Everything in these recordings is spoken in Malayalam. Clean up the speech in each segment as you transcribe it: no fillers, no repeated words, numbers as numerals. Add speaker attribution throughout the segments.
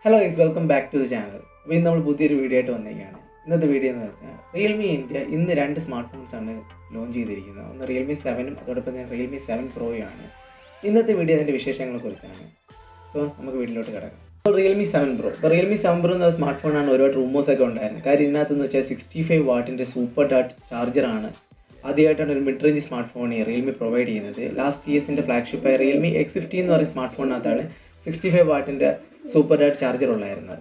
Speaker 1: Hello guys, welcome back to the channel. We will do a video to this video is Realme India in the two smartphones are launched. Realme 7 and Realme 7 Pro. In this video, we will so we will video. Realme 7 Pro. Realme 7 Pro is a smartphone and rumors are 65 watt super dart charger. That's a mid-range smartphone Realme provide. Last year's flagship Realme X15 smartphone 65 watt super dart charger.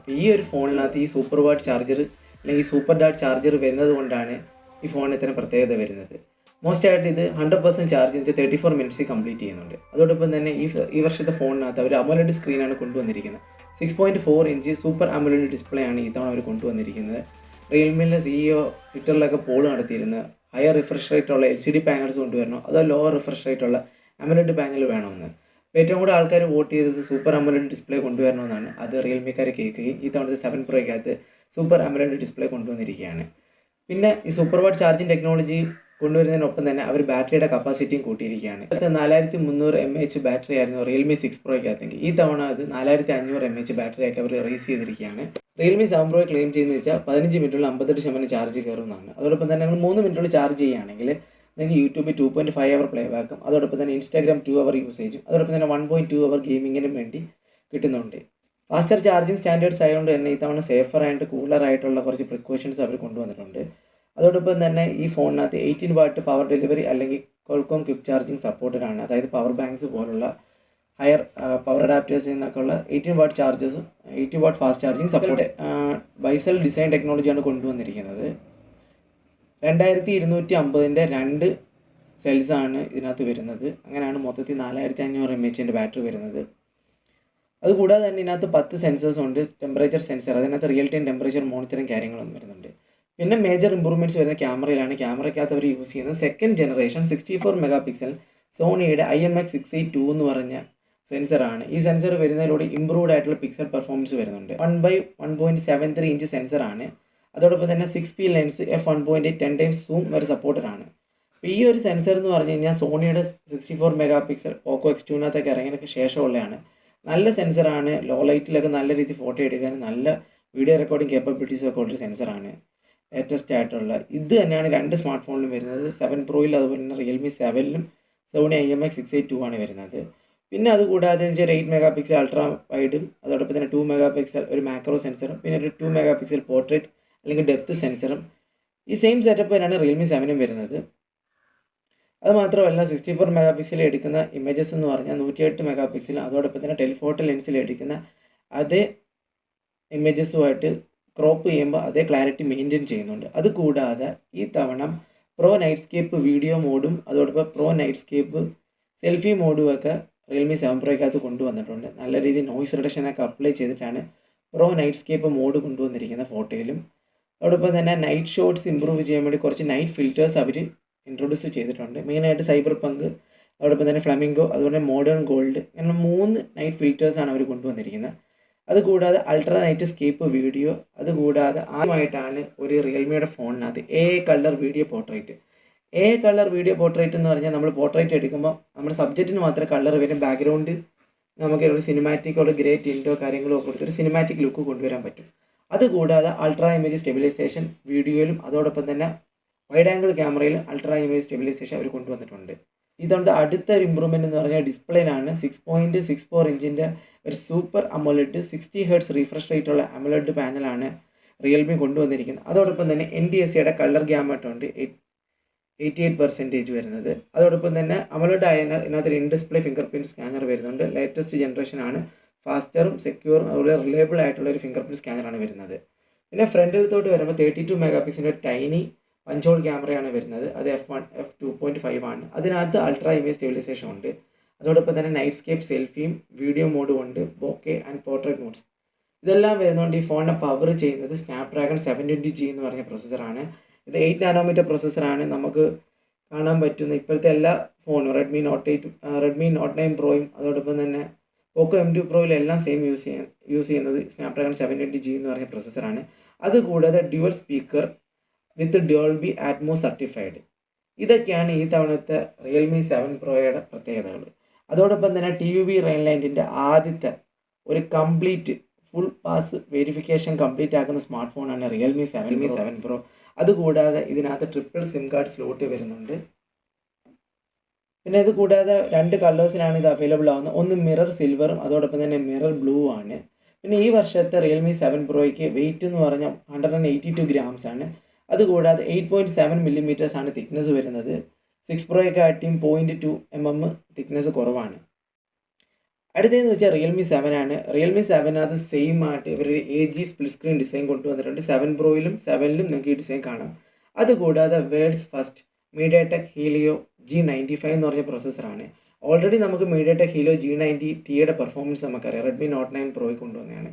Speaker 1: This phone is super watt charger super dart charger this phone is most of it 100% charge in 34 minutes complete. That's why this phone is AMOLED screen 6.4 inch super AMOLED display. Realme CEO Twitter like a poll higher refresh rate LCD panels lower refresh rate AMOLED panel. ഏറ്റവും കൂടുതൽ ആൾക്കാർ വോട്ട് ചെയ്തത് സൂപ്പർ AMOLED ഡിസ്പ്ലേ കൊണ്ടുവരണമെന്നാണ്. അത് റിയൽമിക്കാരെ കേൾക്കുകയും ഈ തവണത്തെ 7 പ്രോയ്ക്കകത്ത് സൂപ്പർ AMOLED ഡിസ്പ്ലേ കൊണ്ടുവന്നിരിക്കുകയാണ്. പിന്നെ ഈ സൂപ്പർ വാട്ട് ചാർജിങ് ടെക്നോളജി കൊണ്ടുവരുന്നതിനൊപ്പം തന്നെ അവർ ബാറ്ററിയുടെ കപ്പാസിറ്റിയും കൂട്ടിയിരിക്കുകയാണ്. 4300 mAh ബാറ്ററി ആയിരുന്നു റിയൽമി 6 പ്രോയ്ക്കകത്തെങ്കിൽ ഈ തവണ അത് 4500 mAh ബാറ്ററിയൊക്കെ അവർ റേസ് ചെയ്തിരിക്കുകയാണ്. റിയൽമി 7 പ്രോ ക്ലെയിം ചെയ്യുന്നത് വെച്ചാൽ 15 മിനിറ്റുള്ള 58% ചാർജ് കയറുന്നതാണ്. അതോടൊപ്പം തന്നെ നിങ്ങൾ 3 മിനിറ്റുള്ള ചാർജ് ചെയ്യുകയാണെങ്കിൽ YouTube 2.5 hour playback, Instagram 2 hour usage, 1.2 hour gaming in faster charging standards safer and cooler precautions. This phone 18 watt power delivery Qualcomm quick charging supported power banks higher power adapters 18 watt chargers, 80 watt fast charging supported. Biseal design technology 2250 രണ്ട് സെൽസ് ആണ് ഇതിനകത്ത് വരുന്നത്. അങ്ങനെയാണ് മൊത്തത്തിൽ 4500 mAh ബാറ്ററി വരുന്നത്. അതുകൂടാതെ തന്നെ ഇതിനകത്ത് 10 സെൻസേഴ്സ് ഉണ്ട്. ടെമ്പറേച്ചർ സെൻസർ, അതിനകത്ത് റിയൽ ടൈം ടെമ്പറേച്ചർ മോണിറ്ററിങ് കാര്യങ്ങളും വരുന്നുണ്ട്. പിന്നെ മേജർ ഇമ്പ്രൂവ്മെൻറ്റ്സ് വരുന്ന ക്യാമറയിലാണ്. ക്യാമറയ്ക്കകത്ത് അവർ യൂസ് ചെയ്യുന്നത് സെക്കൻഡ് ജനറേഷൻ 64 മെഗാ പിക്സൽ സോണിയുടെ IMX682 എന്ന് പറഞ്ഞ സെൻസറാണ്. ഈ സെൻസർ വരുന്നതിലൂടെ ഇമ്പ്രൂവ്ഡ് ആയിട്ടുള്ള പിക്സൽ പെർഫോമൻസ് വരുന്നുണ്ട്. 1/1.73 ഇഞ്ച് സെൻസറാണ്. അതോടൊപ്പം തന്നെ 6P lens f1.8 10 times zoom വരെ സപ്പോർട്ടഡ് ആണ്. അപ്പോൾ ഈ ഒരു സെൻസർ എന്ന് പറഞ്ഞു കഴിഞ്ഞാൽ സോണിയുടെ 64 മെഗാ പിക്സൽ പോക്കോ X2 ഇറങ്ങിയതിനൊക്കെ ശേഷമുള്ളതാണ്. നല്ല സെൻസറാണ്. ലോ ലൈറ്റിലൊക്കെ നല്ല രീതിയിൽ ഫോട്ടോ എടുക്കാൻ നല്ല വീഡിയോ റെക്കോർഡിംഗ് കേപ്പബിലിറ്റീസൊക്കെ ഉള്ളൊരു സെൻസറാണ്. ലേറ്റസ്റ്റ് ആയിട്ടുള്ള ഇത് തന്നെയാണ് രണ്ട് സ്മാർട്ട് ഫോണിലും വരുന്നത്. 7 പ്രോയിൽ അതുപോലെ തന്നെ റിയൽമി 7ലും സോണി IMX682 ആണ് വരുന്നത്. പിന്നെ അതുകൂടാതെ 8 മെഗാ പിക്സൽ അൾട്രാ വൈഡും അതോടൊപ്പം തന്നെ 2 മെഗാ പിക്സൽ ഒരു മാക്രോ സെൻസറും പിന്നെ ഒരു 2 മെഗാ പിക്സൽ പോർട്രേറ്റ് അല്ലെങ്കിൽ ഡെപ്ത് സെൻസറും ഈ സെയിം സെറ്റപ്പ് തന്നെയാണ് റിയൽമി 7നും വരുന്നത്. അത് മാത്രമല്ല 64 മെഗാ പിക്സൽ എടുക്കുന്ന ഇമേജസ് എന്ന് പറഞ്ഞാൽ 108 മെഗാ പിക്സൽ അതോടൊപ്പം തന്നെ ടെലിഫോട്ടോ ലെൻസിൽ എടുക്കുന്ന അതേ ഇമേജസുമായിട്ട് ക്രോപ്പ് ചെയ്യുമ്പോൾ അതേ ക്ലാരിറ്റി മെയിൻറ്റെയിൻ ചെയ്യുന്നുണ്ട്. അതുകൂടാതെ ഈ തവണ പ്രോ നൈറ്റ്സ്കേപ്പ് വീഡിയോ മോഡും അതോടൊപ്പം പ്രോ നൈറ്റ്സ്കേപ്പ് സെൽഫി മോഡും ഒക്കെ റിയൽമി 7 പ്രോയ്ക്കകത്ത് കൊണ്ടുവന്നിട്ടുണ്ട്. നല്ല രീതിയിൽ നോയ്സ് റിഡക്ഷനൊക്കെ അപ്ലൈ ചെയ്തിട്ടാണ് പ്രോ നൈറ്റ്സ്കേപ്പ് മോഡ് കൊണ്ടുവന്നിരിക്കുന്ന ഫോട്ടോയിലും. അതോടൊപ്പം തന്നെ നൈറ്റ് ഷോട്ട്സ് ഇമ്പ്രൂവ് ചെയ്യാൻ വേണ്ടി കുറച്ച് നൈറ്റ് ഫിൽറ്റേഴ്സ് അവർ ഇൻട്രൊഡ്യൂസ് ചെയ്തിട്ടുണ്ട്. മെയിനായിട്ട് സൈബർ പങ്ക്, അതോടൊപ്പം തന്നെ ഫ്ലമിംഗോ, അതുപോലെ മോഡേൺ ഗോൾഡ്, അങ്ങനെ 3 നൈറ്റ് ഫിൽറ്റേഴ്സാണ് അവർ കൊണ്ടുവന്നിരിക്കുന്നത്. അതുകൂടാതെ അൾട്രാ നൈറ്റ് സ്കേപ്പ് വീഡിയോ, അതുകൂടാതെ ആദ്യമായിട്ടാണ് ഒരു റിയൽമിയുടെ ഫോണിനകത്ത് colour video portrait. Colour video portrait എന്ന് പറഞ്ഞാൽ നമ്മൾ പോർട്രേറ്റ് എടുക്കുമ്പോൾ നമ്മുടെ സബ്ജക്റ്റിന് മാത്രമേ കളർ വരും. ബാക്ക്ഗ്രൗണ്ട് നമുക്ക് ഒരു സിനിമാറ്റിക് ഒരു ഗ്രേ ടിൻറ്റോ കാര്യങ്ങളോ കൊടുത്തൊരു സിനിമാറ്റിക് ലുക്ക് കൊണ്ടുവരാൻ പറ്റും. അതുകൂടാതെ അൾട്രാ ഇമേജ് സ്റ്റെബിലൈസേഷൻ വീഡിയോയിലും അതോടൊപ്പം തന്നെ വൈഡ് ആംഗിൾ ക്യാമറയിലും അൾട്രാ ഇമേജ് സ്റ്റെബിലൈസേഷൻ അവർ കൊണ്ടുവന്നിട്ടുണ്ട്. ഇതാണ് അടുത്ത ഒരു ഇമ്പ്രൂവ്മെൻറ്റ് എന്ന് പറഞ്ഞാൽ ഡിസ്പ്ലേയിലാണ് 6.64 ഇഞ്ചിൻ്റെ ഒരു സൂപ്പർ AMOLED 60 ഹെർട്സ് റീഫ്രഷ് റേറ്റുള്ള AMOLED പാനലാണ് റിയൽമി കൊണ്ടുവന്നിരിക്കുന്നത്. അതോടൊപ്പം തന്നെ NTSCയുടെ കളർ ഗ്യാമറ്റുണ്ട് 88% വരുന്നത്. അതോടൊപ്പം തന്നെ AMOLED ആയതിനാൽ ഇതിനകത്ത് in display finger print scanner വരുന്നുണ്ട്. ലേറ്റസ്റ്റ് ജനറേഷൻ ആണ്. ഫാസ്റ്ററും സെക്യൂറും അതുപോലെ റിലയബിൾ ആയിട്ടുള്ള ഒരു ഫിംഗർ പ്രിൻറ്റ് സ്കാനറാണ് വരുന്നത്. പിന്നെ ഫ്രണ്ടിലത്തോട്ട് വരുമ്പോൾ 32 മെഗാ പിക്സലിൻ്റെ ഒരു ടൈനി പഞ്ചോൾ ക്യാമറയാണ് വരുന്നത്. അത് f2.5 ആണ്. അതിനകത്ത് അൾട്രാ ഇമേജ് സ്റ്റെബിലൈസേഷൻ ഉണ്ട്. അതോടൊപ്പം തന്നെ നൈറ്റ്സ്കേപ്പ് സെൽഫിയും വീഡിയോ മോഡും ഉണ്ട്, ബോക്കെ ആൻഡ് പോർട്രേറ്റ് മോഡ്സ് ഇതെല്ലാം വരുന്നതുകൊണ്ട് ഈ ഫോണിനെ പവർ ചെയ്യുന്നത് സ്നാപ്ഡ്രാഗൺ 720G എന്ന് പറഞ്ഞ പ്രോസസ്സറാണ്. ഇത് 8 നാനോമീറ്റർ പ്രോസസ്സറാണ്. നമുക്ക് കാണാൻ പറ്റുന്ന ഇപ്പോഴത്തെ എല്ലാ ഫോണും റെഡ്മി നോട്ട് 8, റെഡ്മി നോട്ട് 9 പ്രോയും അതോടൊപ്പം തന്നെ പോക്കോ M2 പ്രോയിലെല്ലാം സെയിം യൂസ് ചെയ്യുന്നത് സ്നാപ്ഡ്രാഗൺ 720G എന്ന് പറഞ്ഞ പ്രോസസ്സറാണ്. അതുകൂടാതെ ഡ്യുവൽ സ്പീക്കർ വിത്ത് ഡോൾബി ആറ്റ്മോസ് സർട്ടിഫൈഡ്. ഇതൊക്കെയാണ് ഈ തവണത്തെ റിയൽമി 7 പ്രോയുടെ പ്രത്യേകതകൾ. അതോടൊപ്പം തന്നെ TUV റെയിൻ ലൈറ്റിൻ്റെ ആദ്യത്തെ ഒരു complete full pass verification complete ആക്കുന്ന സ്മാർട്ട് ഫോണാണ് റിയൽമി 7 പ്രോ. അതുകൂടാതെ ഇതിനകത്ത് ട്രിപ്പിൾ സിം കാർഡ് സ്ലോട്ട് വരുന്നുണ്ട്. പിന്നെ ഇത് കൂടാതെ 2 കളേഴ്സിലാണ് ഇത് അവൈലബിൾ ആവുന്നത്. ഒന്ന് മിറർ സിൽവറും അതോടൊപ്പം തന്നെ മിറർ ബ്ലൂ ആണ്. പിന്നെ ഈ വർഷത്തെ റിയൽമി 7 പ്രോയ്ക്ക് വെയിറ്റ് എന്ന് പറഞ്ഞാൽ 182 ഗ്രാംസ് ആണ്. അതുകൂടാതെ 8.7 മില്ലിമീറ്റേഴ്സ് ആണ് തിക്നെസ് വരുന്നത്. 6 പ്രോയെക്കാട്ടിയും 0.2 mm തിക്നെസ് കുറവാണ്. അടുത്തതെന്ന് വെച്ചാൽ റിയൽമി 7 ആണ്. റിയൽമി 7 അത് സെയിം ആയിട്ട് ഇവർ AG സ്പ്ലിറ്റ് സ്ക്രീൻ ഡിസൈൻ കൊണ്ടുവന്നിട്ടുണ്ട്. 7 പ്രോയിലും 7ലും നിങ്ങൾക്ക് ഈ ഡിസൈൻ കാണാം. അതുകൂടാതെ വേൾഡ്സ് ഫസ്റ്റ് മീഡിയാടെക് ഹീലിയോ G95 എന്ന് പറഞ്ഞ പ്രോസസ്സറാണ്. ഓൾറെഡി നമുക്ക് മീഡിയാടെക് ഹീലിയോ G90Tയുടെ പെർഫോമൻസ് നമുക്കറിയാം. റെഡ്മി നോട്ട് 9 പ്രോയിൽ കൊണ്ടുവന്നതാണ്.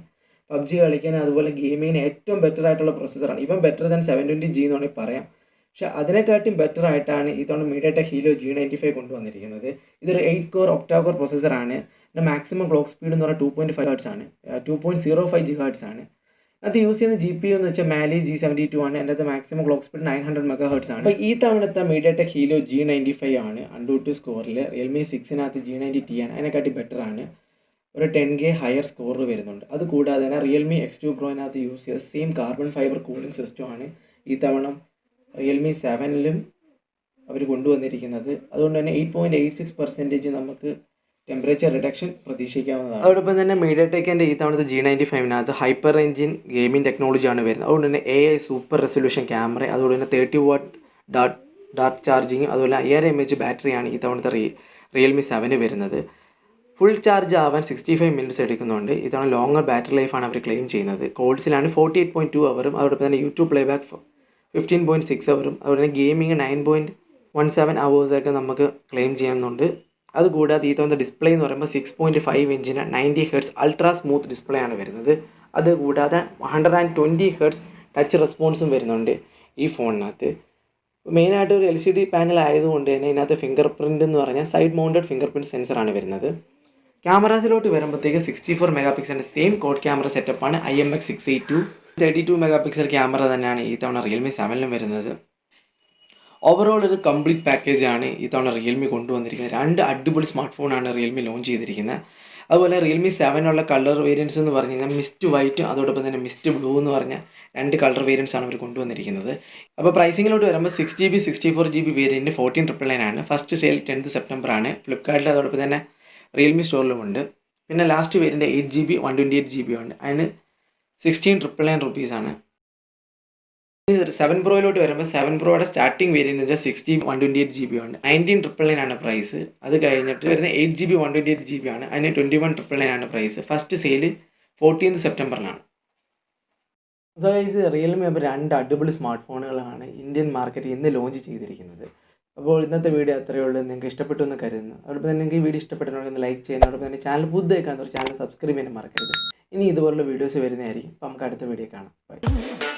Speaker 1: പബ്ജി കളിക്കാൻ അതുപോലെ ഗെയിമിങ്ങിന് ഏറ്റവും ബെറ്റർ ആയിട്ടുള്ള പ്രോസസ്സറാണ്. ഇവൻ ബെറ്റർ ദാൻ 720G എന്ന് വേണമെങ്കിൽ പറയാം. പക്ഷേ അതിനെക്കാട്ടും ബെറ്റർ ആയിട്ടാണ് ഇത്തവണ മീഡിയാടെക് ഹീലിയോ G95 കൊണ്ടുവന്നിരിക്കുന്നത്. ഇതൊരു 8 കോർ ഒക്ടാ കോർ പ്രോസസ്സറാണ്. പിന്നെ മാക്സിമം ക്ലോക്ക് സ്പീഡ് എന്ന് പറഞ്ഞാൽ 2.5 ഹെർട്സ് ആണ്, 2.05 GHz ആണ്. അത് യൂസ് ചെയ്യുന്ന GPU എന്ന് വെച്ചാൽ മാലി G72 ആണ്. അതിൻ്റെ അകത്ത് മാക്സിമം ക്ലോക്ക് സ്പീഡ് 900 MHz ആണ്. അപ്പോൾ ഈ തവണത്തെ മീഡിയാടെക് ഹീലിയോ G95 ആണ് അൺഡൂട്ട് സ്കോറിൽ. റിയൽമി 6-നകത്ത് G90T ആണ്, അതിനെക്കാട്ടി ബെറ്റർ ആണ്. ഒരു 10K ഹയർ സ്കോർ വരുന്നുണ്ട്. അതുകൂടാതെ തന്നെ റിയൽമി X2 പ്രോയിനകത്ത് യൂസ് ചെയ്ത സെയിം കാർബൺ ഫൈബർ കൂളിംഗ് സിസ്റ്റമാണ് ഈ തവണ റിയൽമി 7ലും അവർ കൊണ്ടുവന്നിരിക്കുന്നത്. അതുകൊണ്ട് തന്നെ 8.86% നമുക്ക് ടെമ്പറേച്ചർ റിഡക്ഷൻ പ്രതീക്ഷിക്കാവുന്നതാണ്. അതോടൊപ്പം തന്നെ മീഡിയാടെക്കിൻ്റെ ഈ തവണത്തെ G95-നകത്ത് ഹൈപ്പർ എഞ്ചിൻ ഗെയിമിംഗ് ടെക്നോളജിയാണ് വരുന്നത്. അതുകൊണ്ട് തന്നെ AI സൂപ്പർ റെസൊല്യൂഷൻ ക്യാമറ, അതുപോലെ തന്നെ 30 വാട്ട് ഡാർക്ക് ചാർജിങ്ങും അതുപോലെ 5000 mAh ബാറ്ററിയാണ് ഈ തവണത്തെ റിയൽമി 7 വരുന്നത്. ഫുൾ ചാർജ് ആവാൻ 65 മിനിറ്റ്സ് എടുക്കുന്നുണ്ട്. ഇതാണ് ലോങ്ങർ ബാറ്ററി ലൈഫാണ് അവർ ക്ലെയിം ചെയ്യുന്നത്. കോൾസിലാണ് 48.2 അവറും അതോടൊപ്പം തന്നെ യൂട്യൂബ് പ്ലേബാക്ക് 15.6 അവറും അതുപോലെ തന്നെ ഗെയിമിങ് 9.17 അവേഴ്സൊക്കെ നമുക്ക് ക്ലെയിം ചെയ്യുന്നുണ്ട്. അതുകൂടാതെ ഈ തവണ ഡിസ്പ്ലേ എന്ന് പറയുമ്പോൾ 6.5 ഇഞ്ചിന് 90 Hz അൾട്രാ സ്മൂത്ത് ഡിസ്പ്ലേ ആണ് വരുന്നത്. അതുകൂടാതെ 120 Hz ടച്ച് റെസ്പോൺസും വരുന്നുണ്ട് ഈ ഫോണിനകത്ത്. മെയിനായിട്ട് ഒരു LCD പാനൽ ആയതുകൊണ്ട് തന്നെ ഇതിനകത്ത് ഫിംഗർ പ്രിൻ്റ് എന്ന് പറഞ്ഞാൽ സൈഡ് മൗണ്ടഡ് ഫിംഗർ പ്രിൻറ്റ് സെൻസറാണ് വരുന്നത്. ക്യാമറാസിലോട്ട് വരുമ്പോഴത്തേക്ക് 64 MP സെയിം കോഡ് ക്യാമറ സെറ്റപ്പാണ് IMX682. 32 MP ക്യാമറ തന്നെയാണ് ഈ തവണ റിയൽമി 7ലും വരുന്നത്. ഓവറോൾ ഒരു കംപ്ലീറ്റ് പാക്കേജാണ് ഈ തവണ റിയൽമി കൊണ്ടുവന്നിരിക്കുന്നത്. 2 അടിപൊളി സ്മാർട്ട് ഫോണാണ് റിയൽമി ലോഞ്ച് ചെയ്തിരിക്കുന്നത്. അതുപോലെ റിയൽമി 7 കളർ വേരിയൻസ് എന്ന് പറഞ്ഞു കഴിഞ്ഞാൽ മിസ്റ്റ് വൈറ്റും അതോടൊപ്പം തന്നെ മിസ്റ്റ് ബ്ലൂ എന്ന് പറഞ്ഞ 2 കളർ വേരിയൻസ് ആണ് അവർ കൊണ്ടുവന്നിരിക്കുന്നത്. അപ്പോൾ പ്രൈസിങ്ങിലോട്ട് വരുമ്പോൾ 6GB 64GB വേരിയൻറ്റ് 14,999 ആണ്. ഫസ്റ്റ് സെയിൽ 10th സെപ്റ്റംബർ ആണ്. ഫ്ലിപ്കാർട്ടിൽ അതോടൊപ്പം തന്നെ റിയൽമി സ്റ്റോറിലുമുണ്ട്. പിന്നെ ലാസ്റ്റ് വേരിയൻറ്റ് 8GB 128GB ഉണ്ട്. അതിന് 16,999 റുപ്പീസാണ്. 7 പ്രോയിലോട്ട് വരുമ്പോൾ 7 പ്രോയുടെ സ്റ്റാർട്ടിംഗ് വേരിയൻറ്റ് വെച്ചാൽ 6GB 128GB ഉണ്ട്. 19,999 ആണ് പ്രൈസ്. അത് കഴിഞ്ഞിട്ട് വരുന്ന 8GB 128GB ആണ്. അതിന് 21,999 ആണ് പ്രൈസ്. ഫസ്റ്റ് സെയിൽ 14th സെപ്റ്റംബറിലാണ്. സോ ഗൈസ്, റിയൽമി അപ്പോൾ 2 അടിപൊളി സ്മാർട്ട് ഫോണുകളാണ് ഇന്ത്യൻ മാർക്കറ്റിൽ ഇന്ന് ലോഞ്ച് ചെയ്തിരിക്കുന്നത്. അപ്പോൾ ഇന്നത്തെ വീഡിയോ അത്രയേ ഉള്ളൂ. നിങ്ങൾക്ക് ഇഷ്ടപ്പെട്ടു എന്ന് കരുതുന്നു. അതോടൊപ്പം തന്നെ നിങ്ങൾക്ക് ഈ വീഡിയോ ഇഷ്ടപ്പെട്ടിട്ടുണ്ടെങ്കിൽ ഒന്ന് ലൈക്ക് ചെയ്യുന്ന, അതോടൊപ്പം തന്നെ ചാനൽ പുതുതായി കാണുന്നവർ ചാനൽ സബ്സ്ക്രൈബ് ചെയ്യാൻ മറക്കരുത്. ഇനി ഇതുപോലുള്ള വീഡിയോസ് വരുന്നതായിരിക്കും. അപ്പോൾ നമുക്ക് അടുത്ത വീഡിയോ കാണാം. ബൈ.